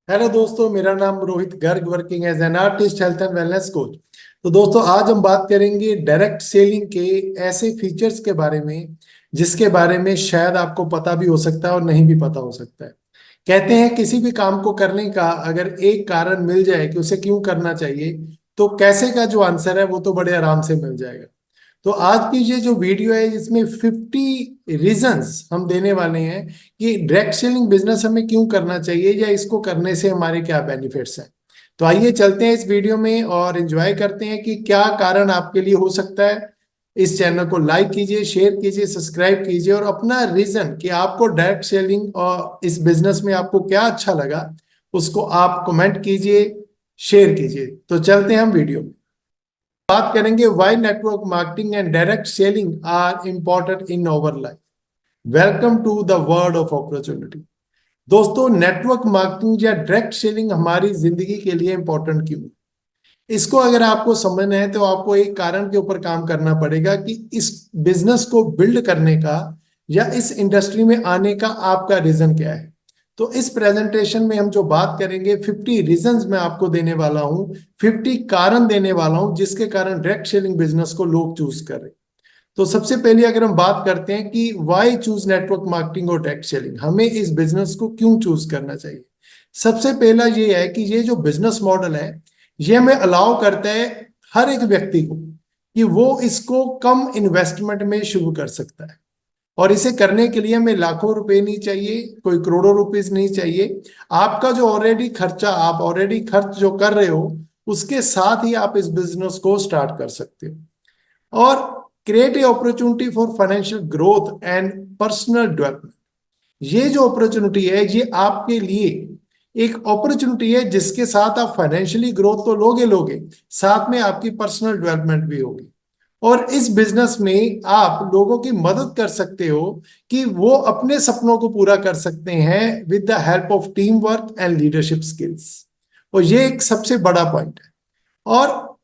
Hello दोस्तों, मेरा नाम Rohit Garg, working as an artist, health and wellness coach. तो दोस्तों, आज हम बात करेंगे डायरेक्ट सेलिंग के ऐसे फीचर्स के बारे में जिसके बारे में शायद आपको पता भी हो सकता है और नहीं भी पता हो सकता है। कहते हैं किसी भी काम को करने का अगर एक कारण मिल जाए कि उसे क्यों करना चाहिए, तो कैसे का जो आंसर है वो तो बड़े आराम से मिल जाएगा। तो आज की ये जो वीडियो है इसमें 50 रीजंस हम देने वाले हैं कि डायरेक्ट सेलिंग बिजनेस हमें क्यों करना चाहिए या इसको करने से हमारे क्या बेनिफिट्स हैं। तो आइए चलते हैं इस वीडियो में और एंजॉय करते हैं कि क्या कारण आपके लिए हो सकता है। इस चैनल को लाइक कीजिए, शेयर कीजिए, सब्सक्राइब कीजिए और अपना रीजन कि आपको डायरेक्ट सेलिंग और इस बिजनेस में आपको क्या अच्छा लगा उसको आप कमेंट कीजिए, शेयर कीजिए। तो चलते हैं हम वीडियो में। बात करेंगे why network marketing and direct selling are important in our life. Welcome to the world of opportunity. दोस्तों, नेटवर्क मार्केटिंग या डायरेक्ट सेलिंग हमारी जिंदगी के लिए इंपॉर्टेंट क्यों है? इसको अगर आपको समझना है तो आपको एक कारण के ऊपर काम करना पड़ेगा कि इस बिजनेस को बिल्ड करने का या इस इंडस्ट्री में आने का आपका रीजन क्या है। तो इस प्रेजेंटेशन में हम जो बात करेंगे 50 रीजंस मैं आपको देने वाला हूं, 50 कारण देने वाला हूं जिसके कारण डायरेक्ट सेलिंग बिजनेस को लोग चूज कर रहे हैं। तो सबसे पहले अगर हम बात करते हैं कि व्हाई चूज नेटवर्क मार्केटिंग और डायरेक्ट सेलिंग, हमें इस बिजनेस को क्यों चूज करना चाहिए। सबसे पहला ये है कि ये जो बिजनेस मॉडल है ये हमें अलाउ करता है हर एक व्यक्ति को कि वो इसको कम इन्वेस्टमेंट में शुरू कर सकता है। और इसे करने के लिए हमें लाखों रुपए नहीं चाहिए, कोई करोड़ों रुपीस नहीं चाहिए। आपका जो ऑलरेडी खर्चा, आप ऑलरेडी खर्च जो कर रहे हो उसके साथ ही आप इस बिजनेस को स्टार्ट कर सकते हो। और create a opportunity for financial growth and personal development. ये जो अपॉर्चुनिटी है ये आपके लिए एक अपॉर्चुनिटी है जिसके साथ आप फाइनेंशियली ग्रोथ तो लोगे लोगे, साथ में आपकी पर्सनल डेवलपमेंट भी होगी। और इस बिजनेस में आप लोगों की मदद कर सकते हो कि वो अपने सपनों को पूरा कर सकते हैं with the help of team work and leadership skills. और ये एक सबसे बड़ा पॉइंट है। और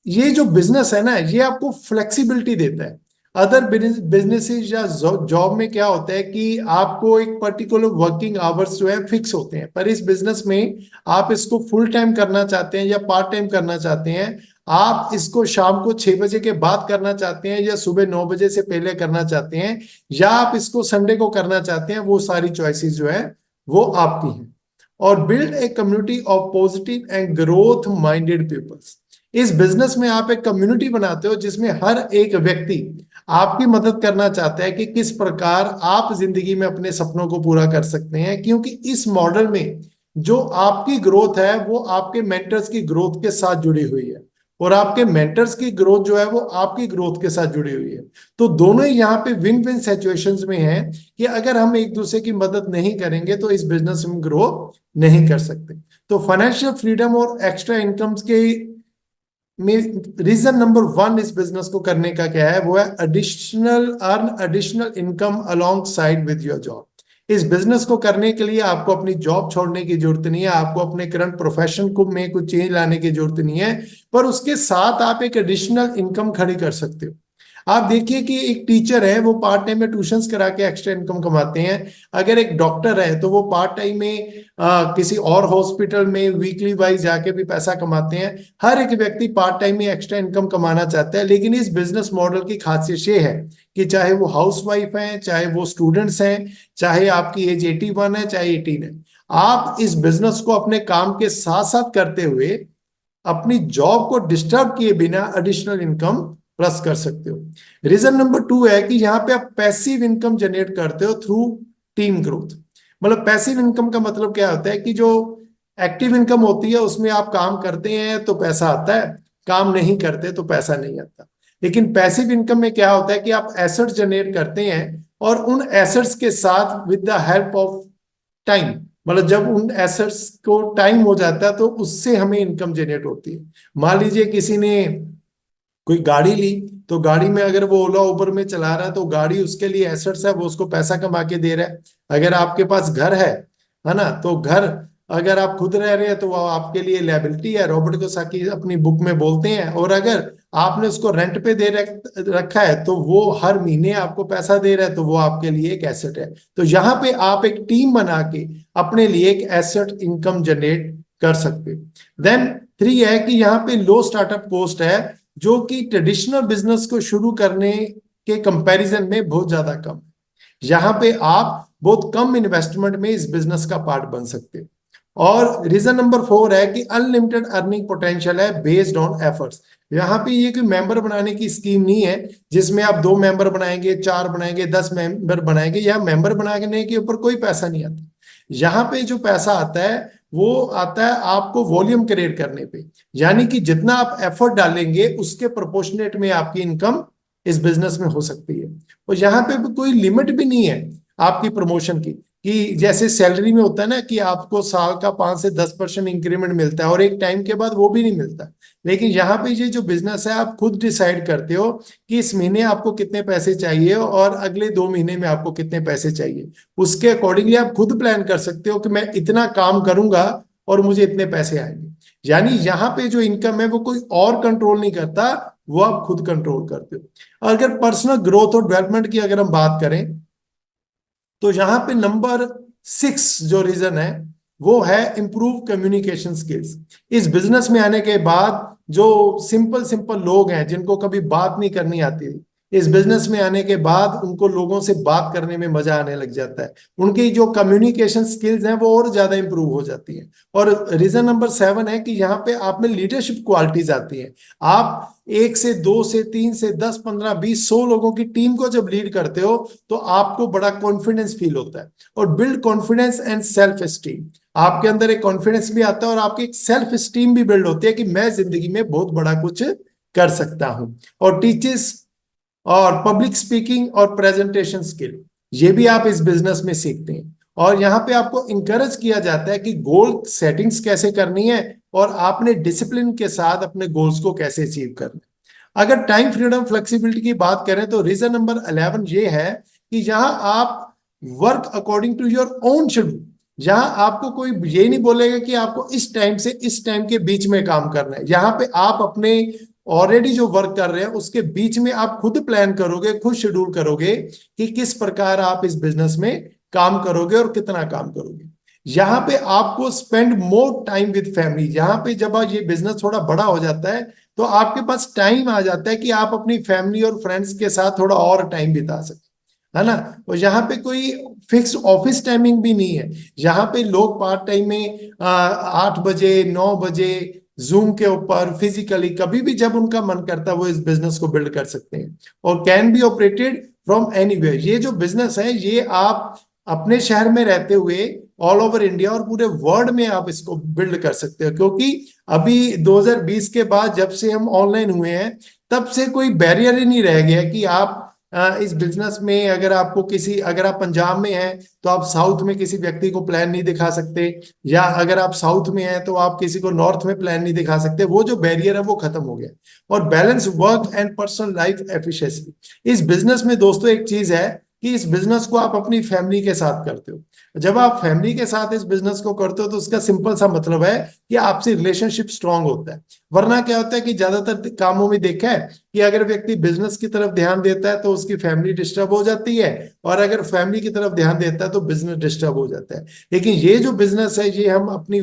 ये जो बिजनेस है ना ये आपको फ्लेक्सिबिलिटी देता है। अदर बिजनेसेस या जॉब में क्या होता है कि आपको एक पर्टिकुलर वर्किंग आवर्स जो है फिक्स होते हैं, पर इस बिजनेस में आप इसको फुल टाइम करना चाहते हैं या पार्ट टाइम करना चाहते हैं, आप इसको शाम को 6 बजे के बाद करना चाहते हैं या सुबह 9 बजे से पहले करना चाहते हैं, या आप इसको संडे को करना चाहते हैं, वो सारी चॉइसेस जो है वो आपकी हैं। और build a community of positive and growth minded peoples. इस बिजनेस में आप एक कम्युनिटी बनाते हो जिसमें हर एक व्यक्ति आपकी मदद करना चाहता है कि किस प्रकार आप जिंदगी में अपने सपनों को पूरा कर सकते हैं, क्योंकि इस मॉडल में जो आपकी ग्रोथ है वो आपके मेंटर्स की ग्रोथ के साथ जुड़ी हुई है और आपके मेंटर्स की ग्रोथ जो है वो आपकी ग्रोथ के साथ जुड़ी हुई है। तो दोनों ही यहाँ पे विन विन सिचुएशंस में है कि अगर हम एक दूसरे की मदद नहीं करेंगे तो इस बिजनेस में ग्रो नहीं कर सकते। तो फाइनेंशियल फ्रीडम और एक्स्ट्रा इनकम्स के में रीजन नंबर 1 इस बिजनेस को करने का क्या है, वो है additional income along side with your job. इस बिजनेस को करने के लिए आपको अपनी जॉब छोड़ने की जरूरत नहीं है, आपको अपने करंट प्रोफेशन को में कुछ चेंज लाने की जरूरत नहीं है, पर उसके साथ आप एक एडिशनल इनकम खड़ी कर सकते हो। आप देखिए कि एक टीचर है वो पार्ट टाइम में ट्यूशंस करा के एक्स्ट्रा इनकम कमाते हैं। अगर एक डॉक्टर है तो वो पार्ट टाइम में किसी और हॉस्पिटल में वीकली वाइज जाके भी पैसा कमाते हैं। हर एक व्यक्ति पार्ट टाइम में एक्स्ट्रा इनकम कमाना चाहता है, लेकिन इस बिजनेस मॉडल की खासियत ये है कि चाहे वो हाउस वाइफ है, चाहे वो स्टूडेंट्स हैं, चाहे आपकी एज 81 है, चाहे 18 है, आप इस बिजनेस को अपने काम के साथ साथ करते हुए अपनी जॉब को डिस्टर्ब किए बिना एडिशनल इनकम प्लस कर सकते हो। रीजन नंबर 2 है कि यहाँ पे आप पैसिव इनकम जनरेट करते हो थ्रू टीम ग्रोथ। मतलब पैसिव इनकम का मतलब क्या होता है कि जो एक्टिव इनकम होती है उसमें आप काम करते हैं तो पैसा आता है, काम नहीं करते तो पैसा नहीं आता। लेकिन पैसिव इनकम में क्या होता है कि आप एसेट्स जनरेट करते हैं और उन एसेट्स के साथ with the help of time, मतलब जब उन एसेट्स को टाइम हो जाता है तो उससे हमें इनकम जनरेट होती है। मान लीजिए किसी ने कोई गाड़ी ली, तो गाड़ी में अगर वो ओला उबर में चला रहा है तो गाड़ी उसके लिए एसेट्स है, वो उसको पैसा कमा के दे रहा है। अगर आपके पास घर है ना, तो घर अगर आप खुद रह रहे हैं तो वो आपके लिए लायबिलिटी है, रॉबर्ट कियोसाकी अपनी बुक में बोलते हैं। और अगर आपने उसको रेंट पे दे रखा है तो वो हर महीने आपको पैसा दे रहा है, तो वो आपके लिए एक एसेट है। तो यहाँ पे आप एक टीम बना के अपने लिए एक एसेट इनकम जनरेट कर सकते हो। देन 3 है कि यहाँ पे लो स्टार्टअप कॉस्ट है, जो कि ट्रेडिशनल बिजनेस को शुरू करने के कंपैरिजन में बहुत ज्यादा कम। यहाँ पे आप बहुत कम इन्वेस्टमेंट में इस बिजनेस का पार्ट बन सकते हो। और रीजन नंबर 4 है कि अनलिमिटेड अर्निंग पोटेंशियल है बेस्ड ऑन एफर्ट्स। यहाँ पे ये कोई मेंबर बनाने की स्कीम नहीं है जिसमें आप 2 मेंबर बनाएंगे, 4 बनाएंगे, 10 मेंबर बनाएंगे। या मेंबर बनाने के ऊपर कोई पैसा नहीं आता। यहाँ पे जो पैसा आता है वो आता है आपको वॉल्यूम क्रिएट करने पे, यानी कि जितना आप एफर्ट डालेंगे उसके प्रोपोर्शनेट में आपकी इनकम इस बिजनेस में हो सकती है। और यहाँ पे भी कोई लिमिट भी नहीं है आपकी प्रमोशन की, कि जैसे सैलरी में होता है ना कि आपको साल का 5 से 10% इंक्रीमेंट मिलता है और एक टाइम के बाद वो भी नहीं मिलता। लेकिन यहाँ पे ये जो बिजनेस है आप खुद डिसाइड करते हो कि इस महीने आपको कितने पैसे चाहिए और अगले 2 महीने में आपको कितने पैसे चाहिए। उसके अकॉर्डिंगली आप खुद प्लान कर सकते हो कि मैं इतना काम करूंगा और मुझे इतने पैसे आएंगे। यानी यहाँ पे जो इनकम है वो कोई और कंट्रोल नहीं करता, वो आप खुद कंट्रोल करते हो। अगर पर्सनल ग्रोथ और डेवलपमेंट की अगर हम बात करें तो यहां पे नंबर 6 जो रीजन है वो है इंप्रूव कम्युनिकेशन स्किल्स। इस बिजनेस में आने के बाद जो सिंपल सिंपल लोग हैं जिनको कभी बात नहीं करनी आती, इस बिजनेस में आने के बाद उनको लोगों से बात करने में मजा आने लग जाता है। उनकी जो कम्युनिकेशन स्किल्स हैं वो और ज्यादा इंप्रूव हो जाती हैं। और रीजन नंबर 7 है कि यहाँ पे आप में लीडरशिप क्वालिटीज आती हैं। आप 1 से 2 से 3 से 10 15 20 100 लोगों की टीम को जब लीड करते हो तो आपको बड़ा कॉन्फिडेंस फील होता है। और build confidence and self esteem, आपके अंदर एक कॉन्फिडेंस भी आता है और आपकी एक सेल्फ स्टीम भी बिल्ड होती है कि मैं जिंदगी में बहुत बड़ा कुछ कर सकता हूं। और टीचर्स और पब्लिक स्पीकिंग और प्रेजेंटेशन स्किल, ये भी आप इस बिजनेस में सीखते हैं। और यहाँ पे आपको इंकरेज किया जाता है कि गोल सेटिंग्स कैसे करनी है और आपने डिसिप्लिन के साथ अपने गोल्स को कैसे अचीव करना है। अगर टाइम फ्रीडम फ्लेक्सिबिलिटी की बात करें तो रीजन नंबर 11 ये है कि यहाँ आप work according to your own schedule. जहां आपको कोई ये नहीं बोलेगा कि आपको इस टाइम से इस टाइम के बीच में काम करना है। यहाँ पे आप अपने ऑलरेडी जो वर्क कर रहे हैं उसके बीच में आप खुद प्लान करोगे, खुद शेड्यूल करोगे कि किस प्रकार आप इस बिजनेस में काम करोगे और कितना काम करोगे। यहाँ पे आपको spend more time with family. यहाँ पे जब ये बिजनेस थोड़ा बड़ा हो जाता है तो आपके पास टाइम आ जाता है कि आप अपनी फैमिली और फ्रेंड्स के साथ थोड़ा और टाइम बिता सके, है ना। और यहाँ पे कोई फिक्स ऑफिस टाइमिंग भी नहीं है। यहाँ पे लोग पार्ट टाइम में 8 बजे 9 बजे जूम के ऊपर फिजिकली कभी भी जब उनका मन करता है वो इस बिजनेस को बिल्ड कर सकते हैं और can be operated from anywhere. ये जो बिजनेस है ये आप अपने शहर में रहते हुए ऑल ओवर इंडिया और पूरे वर्ल्ड में आप इसको बिल्ड कर सकते हो। क्योंकि अभी 2020 के बाद जब से हम ऑनलाइन हुए हैं तब से कोई बैरियर ही नहीं रह गया कि आप इस बिजनेस में अगर आप पंजाब में हैं तो आप साउथ में किसी व्यक्ति को प्लान नहीं दिखा सकते, या अगर आप साउथ में हैं तो आप किसी को नॉर्थ में प्लान नहीं दिखा सकते। वो जो बैरियर है वो खत्म हो गया। और balance work and personal life efficiency, इस बिजनेस में दोस्तों एक चीज है कि इस बिजनेस को आप अपनी फैमिली के साथ करते हो। जब आप फैमिली के साथ इस बिजनेस को करते हो तो उसका सिंपल सा मतलब है कि आपसे रिलेशनशिप स्ट्रांग होता है। वरना क्या होता है कि ज्यादातर कामों में देखा है कि अगर व्यक्ति बिजनेस की तरफ ध्यान देता है तो उसकी फैमिली डिस्टर्ब हो जाती है, और अगर फैमिली की तरफ ध्यान देता है तो बिजनेस डिस्टर्ब हो जाता है। लेकिन ये जो बिजनेस है ये हम अपनी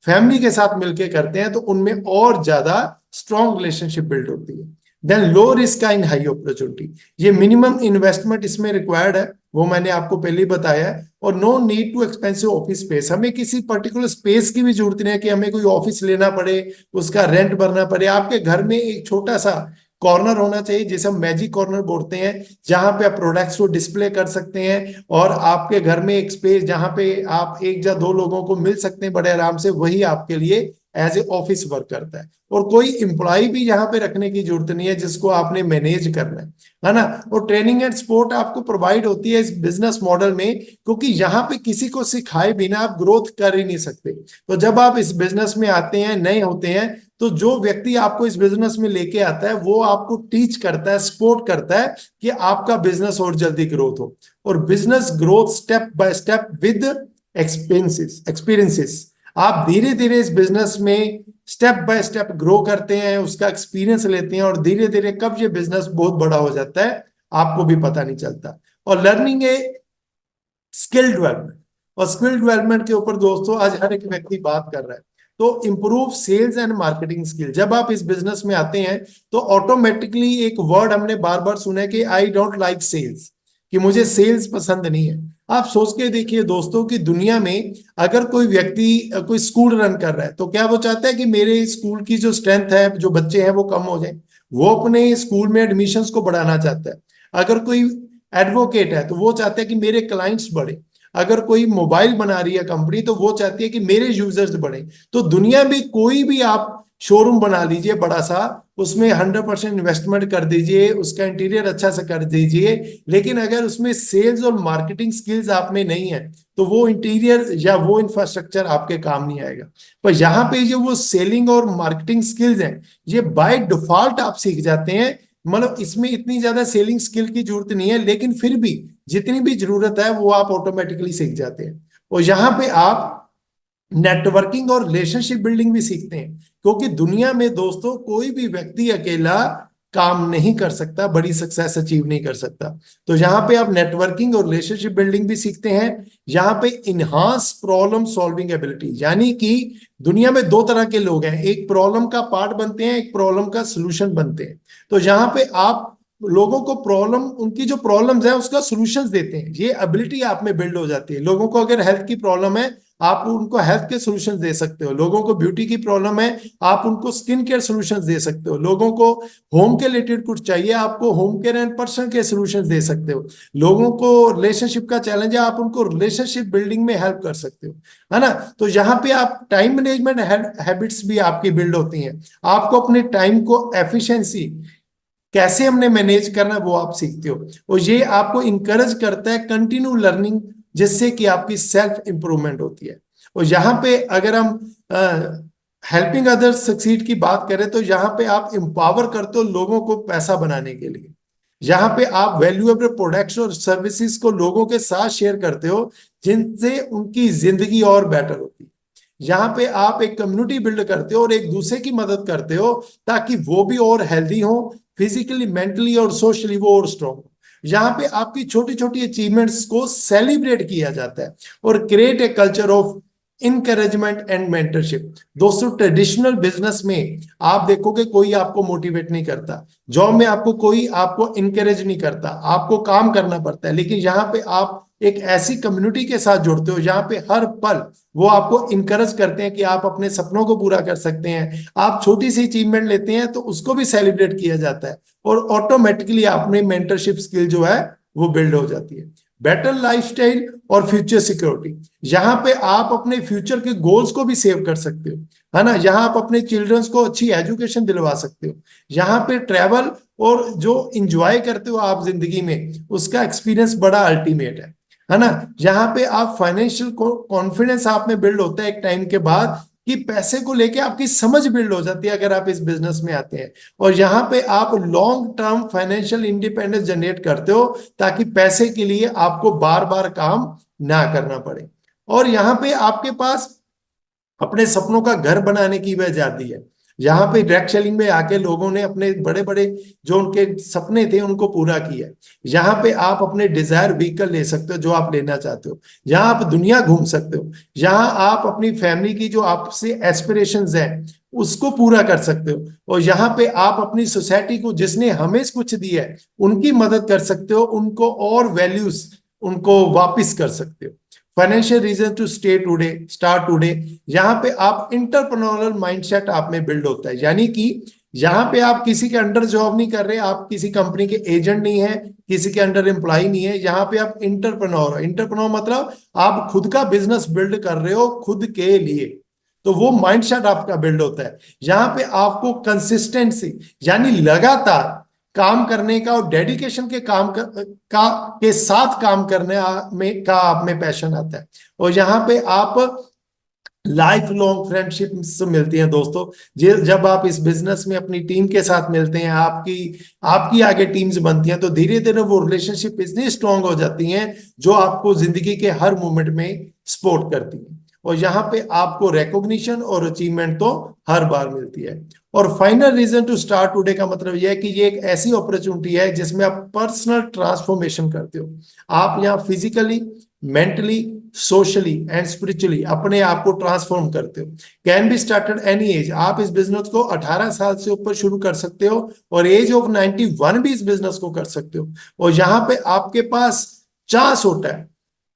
फैमिली के साथ मिलकर करते हैं तो उनमें और ज्यादा स्ट्रांग रिलेशनशिप बिल्ड होती है। Then low risk and high opportunity, ये मिनिमम इन्वेस्टमेंट इसमें रिक्वायर्ड है, वो मैंने आपको पहले ही बताया है। और no need to expensive office space, हमें किसी पर्टिकुलर स्पेस की भी जरूरत नहीं है कि हमें कोई ऑफिस लेना पड़े, उसका रेंट भरना पड़े। आपके घर में एक छोटा सा कॉर्नर होना चाहिए जिसे हम मैजिक कॉर्नर बोलते हैं, जहां पे आप प्रोडक्ट्स को डिस्प्ले कर सकते हैं। और आपके घर में एक स्पेस जहां पे आप 1 या 2 लोगों को मिल सकते हैं बड़े आराम से, वही आपके लिए एज ए ऑफिस वर्क करता है। और कोई एम्प्लॉय भी यहाँ पे रखने की जरूरत नहीं है जिसको आपने मैनेज करना है ना। और ट्रेनिंग एंड सपोर्ट आपको प्रोवाइड होती है इस बिजनेस मॉडल में, क्योंकि यहाँ पे किसी को सिखाए बिना आप ग्रोथ कर ही नहीं सकते। तो जब आप इस बिजनेस में आते हैं, नए होते हैं, तो जो व्यक्ति आपको इस बिजनेस में लेके आता है वो आपको टीच करता है, सपोर्ट करता है कि आपका बिजनेस और जल्दी ग्रोथ हो। और business growth step by step with experiences. आप धीरे धीरे इस बिजनेस में स्टेप बाय स्टेप ग्रो करते हैं, उसका एक्सपीरियंस लेते हैं, और धीरे धीरे कब ये बिजनेस बहुत बड़ा हो जाता है आपको भी पता नहीं चलता। और लर्निंग ए स्किल डेवलपमेंट, और स्किल डेवलपमेंट के ऊपर दोस्तों आज हर एक व्यक्ति बात कर रहा है। तो improve sales and marketing skill, जब आप इस बिजनेस में आते हैं तो ऑटोमेटिकली एक वर्ड हमने बार बार सुना है कि आई डोंट लाइक सेल्स, कि मुझे सेल्स पसंद नहीं है। आप सोच के देखिए दोस्तों कि दुनिया में अगर कोई व्यक्ति कोई स्कूल रन कर रहा है तो क्या वो चाहता है कि मेरे स्कूल की जो स्ट्रेंथ है, जो बच्चे हैं वो कम हो जाए? वो अपने स्कूल में एडमिशन्स को बढ़ाना चाहता है। अगर कोई एडवोकेट है तो वो चाहता है कि मेरे क्लाइंट्स बढ़े। अगर कोई मोबाइल बना रही है कंपनी तो वो चाहती है कि मेरे यूजर्स बढ़े। तो दुनिया में कोई भी आप शोरूम बना लीजिए बड़ा सा, उसमें 100% इन्वेस्टमेंट कर दीजिए, उसका इंटीरियर अच्छा से कर दीजिए, लेकिन अगर उसमें सेल्स और मार्केटिंग स्किल्स आप में नहीं है तो वो इंटीरियर या वो इंफ्रास्ट्रक्चर आपके काम नहीं आएगा। पर यहाँ पे जो वो सेलिंग और मार्केटिंग स्किल्स हैं ये बाय डिफॉल्ट आप सीख जाते हैं। मतलब इसमें इतनी ज्यादा सेलिंग स्किल की जरूरत नहीं है, लेकिन फिर भी जितनी भी जरूरत है वो आप ऑटोमेटिकली सीख जाते हैं। और यहाँ पे आप नेटवर्किंग और रिलेशनशिप बिल्डिंग भी सीखते हैं, क्योंकि दुनिया में दोस्तों कोई भी व्यक्ति अकेला काम नहीं कर सकता, बड़ी सक्सेस अचीव नहीं कर सकता। तो यहाँ पे आप नेटवर्किंग और रिलेशनशिप बिल्डिंग भी सीखते हैं। यहाँ पे इनहांस प्रॉब्लम सॉल्विंग एबिलिटी, यानी कि दुनिया में दो तरह के लोग हैं, एक प्रॉब्लम का पार्ट बनते हैं, एक प्रॉब्लम का सोल्यूशन बनते हैं। तो यहाँ पे आप लोगों को प्रॉब्लम, उनकी जो प्रॉब्लम्स है उसका सॉल्यूशंस देते हैं। ये एबिलिटी आप में बिल्ड हो जाती है। लोगों को अगर हेल्थ की प्रॉब्लम है आप उनको हेल्थ के सॉल्यूशंस दे सकते हो। लोगों को ब्यूटी की प्रॉब्लम है आप उनको स्किन केयर सॉल्यूशंस दे सकते हो। लोगों को होम के रिलेटेड कुछ चाहिए आपको home care and personal care solutions दे सकते हो। लोगों को रिलेशनशिप का चैलेंज है आप उनको रिलेशनशिप बिल्डिंग में हेल्प कर सकते हो, है ना। तो यहाँ पे आप टाइम मैनेजमेंट हैबिट्स भी आपकी बिल्ड होती हैं। आपको अपने टाइम को एफिशिएंसी कैसे हमने मैनेज करना है वो आप सीखते हो। और ये आपको इंकरेज करता है कंटिन्यू लर्निंग, जिससे कि आपकी सेल्फ इंप्रूवमेंट होती है। और यहाँ पे अगर हम हेल्पिंग अदर्स सक्सीड की बात करें तो यहाँ पे आप एम्पावर करते हो लोगों को पैसा बनाने के लिए। यहाँ पे आप वैल्यूएबल प्रोडक्ट्स और सर्विसेज को लोगों के साथ शेयर करते हो जिनसे उनकी जिंदगी और बेटर होती है। यहाँ पे आप एक कम्युनिटी बिल्ड करते हो और एक दूसरे की मदद करते हो ताकि वो भी और हेल्दी हो, फिजिकली, मेंटली और सोशली वो और स्ट्रॉन्ग हो। यहाँ पे आपकी छोटी छोटी अचीवमेंट्स को सेलिब्रेट किया जाता है और create a culture of encouragement and mentorship. दोस्तों ट्रेडिशनल बिजनेस में आप देखोगे कोई आपको मोटिवेट नहीं करता, जॉब में आपको कोई आपको इनकरेज नहीं करता, आपको काम करना पड़ता है। लेकिन यहाँ पे आप एक ऐसी कम्युनिटी के साथ जुड़ते हो जहां पे हर पल वो आपको इनकरेज करते हैं कि आप अपने सपनों को पूरा कर सकते हैं। आप छोटी सी अचीवमेंट लेते हैं तो उसको भी सेलिब्रेट किया जाता है और ऑटोमेटिकली अपने मेंटरशिप स्किल जो है वो बिल्ड हो जाती है। बेटर लाइफस्टाइल और फ्यूचर सिक्योरिटी, यहाँ पे आप अपने फ्यूचर के गोल्स को भी सेव कर सकते हो, है ना। यहाँ आप अपने चिल्ड्रंस को अच्छी एजुकेशन दिलवा सकते हो। यहाँ पे ट्रैवल और जो इंजॉय करते हो आप जिंदगी में उसका एक्सपीरियंस बड़ा अल्टीमेट है ना। यहाँ पे आप फाइनेंशियल कॉन्फिडेंस आप में बिल्ड होता है एक टाइम के बाद कि पैसे को लेके आपकी समझ बिल्ड हो जाती है अगर आप इस बिजनेस में आते हैं। और यहाँ पे आप long term financial independence generate करते हो ताकि पैसे के लिए आपको बार बार काम ना करना पड़े। और यहाँ पे आपके पास अपने सपनों का घर बनाने की भी आजादी है। यहाँ पे डायरेक्ट सेलिंग में आके लोगों ने अपने बड़े बड़े जो उनके सपने थे उनको पूरा किया। यहाँ पे आप अपने डिजायर व्हीकल ले सकते हो जो आप लेना चाहते हो। यहाँ आप दुनिया घूम सकते हो। यहाँ आप अपनी फैमिली की जो आपसे एस्पिरेशंस हैं उसको पूरा कर सकते हो। और यहाँ पे आप अपनी सोसाइटी को जिसने हमें कुछ दिया है उनकी मदद कर सकते हो, उनको और वैल्यूज उनको वापिस कर सकते हो। Financial reason to start today, यहाँ पे आप इंटरप्रेन्योरियल माइंडसेट आप में बिल्ड होता है। यानी कि यहाँ पे आप किसी के अंडर जॉब नहीं कर रहे, आप किसी कंपनी के एजेंट नहीं है, किसी के अंडर एम्प्लॉय नहीं है। यहाँ पे आप इंटरप्रेन्योर हो। इंटरप्रेन्योर मतलब आप खुद का बिजनेस बिल्ड कर रहे हो खुद के लिए, तो वो माइंडसेट आपका बिल्ड होता है। यहाँ पे आपको कंसिस्टेंसी यानी लगातार काम करने का और डेडिकेशन के के साथ काम करने में का आप में पैशन आता है। और यहाँ पे आप लाइफ लॉन्ग फ्रेंडशिप मिलती हैं दोस्तों। जब आप इस बिजनेस में अपनी टीम के साथ मिलते हैं, आपकी आगे टीम्स बनती हैं, तो धीरे धीरे वो रिलेशनशिप इतनी स्ट्रांग हो जाती हैं जो आपको जिंदगी के हर मोमेंट में सपोर्ट करती है। और यहाँ पे आपको रिकॉग्निशन और अचीवमेंट तो हर बार मिलती है। और final reason to start today का मतलब यह है कि ये एक ऐसी अपॉर्चुनिटी है जिसमें आप पर्सनल ट्रांसफॉर्मेशन करते हो। आप यहाँ physically, mentally, socially and spiritually अपने आप को ट्रांसफॉर्म करते हो। Can be started any as. आप इस बिजनेस को 18 साल से ऊपर शुरू कर सकते हो और एज ऑफ 91 भी इस बिजनेस को कर सकते हो। और यहाँ पे आपके पास चांस होता है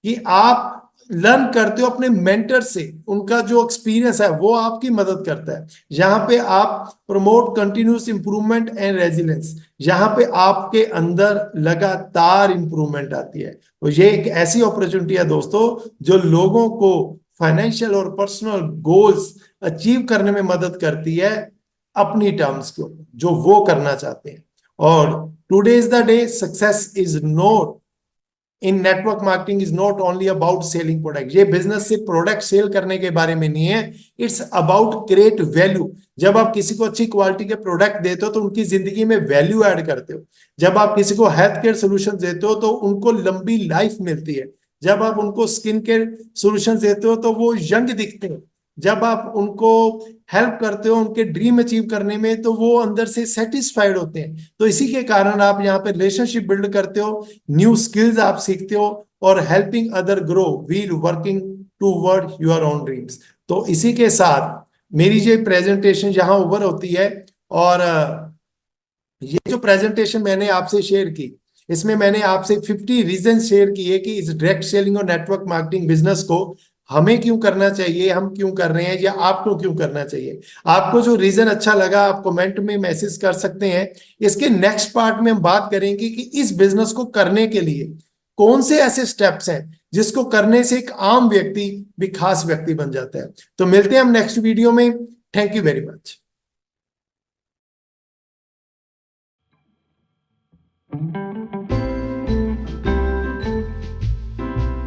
कि आप लर्न करते हो अपने मेंटर से, उनका जो एक्सपीरियंस है वो आपकी मदद करता है। यहाँ पे आप promote continuous improvement and resilience. यहाँ पे आपके अंदर लगातार इंप्रूवमेंट आती है। तो ये एक ऐसी अपॉर्चुनिटी है दोस्तों जो लोगों को फाइनेंशियल और पर्सनल गोल्स अचीव करने में मदद करती है अपनी टर्म्स को, जो वो करना चाहते हैं। और today is the day success is not in network marketing is not only about selling product. ये बिजनेस सिर्फ प्रोडक्ट सेल करने के बारे में नहीं है, इट्स अबाउट क्रिएट वैल्यू। जब आप किसी को अच्छी क्वालिटी के प्रोडक्ट देते हो तो उनकी जिंदगी में वैल्यू ऐड करते हो। जब आप किसी को हेल्थ केयर सोल्यूशन देते हो तो उनको लंबी लाइफ मिलती है। जब आप उनको स्किन केयर सोल्यूशन देते हो तो वो यंग दिखते हैं। जब आप उनको हेल्प करते हो उनके ड्रीम अचीव करने में तो वो अंदर से सेटिस्फाइड होते हैं। तो इसी के कारण आप यहाँ पे रिलेशनशिप बिल्ड करते हो, न्यू स्किल्स आप सीखते हो और helping other grow wheel working toward your own dreams. तो इसी के साथ मेरी जो प्रेजेंटेशन यहाँ ओवर होती है। और ये जो प्रेजेंटेशन मैंने आपसे शेयर की, इसमें मैंने आपसे 50 रीजन शेयर किए कि इस डायरेक्ट सेलिंग और नेटवर्क मार्केटिंग बिजनेस को हमें क्यों करना चाहिए, हम क्यों कर रहे हैं या आपको क्यों करना चाहिए। आपको जो रीजन अच्छा लगा आप कमेंट में मैसेज कर सकते हैं। इसके नेक्स्ट पार्ट में हम बात करेंगे कि इस बिजनेस को करने के लिए कौन से ऐसे स्टेप्स हैं जिसको करने से एक आम व्यक्ति भी खास व्यक्ति बन जाता है। तो मिलते हैं हम नेक्स्ट वीडियो में। Thank you very much.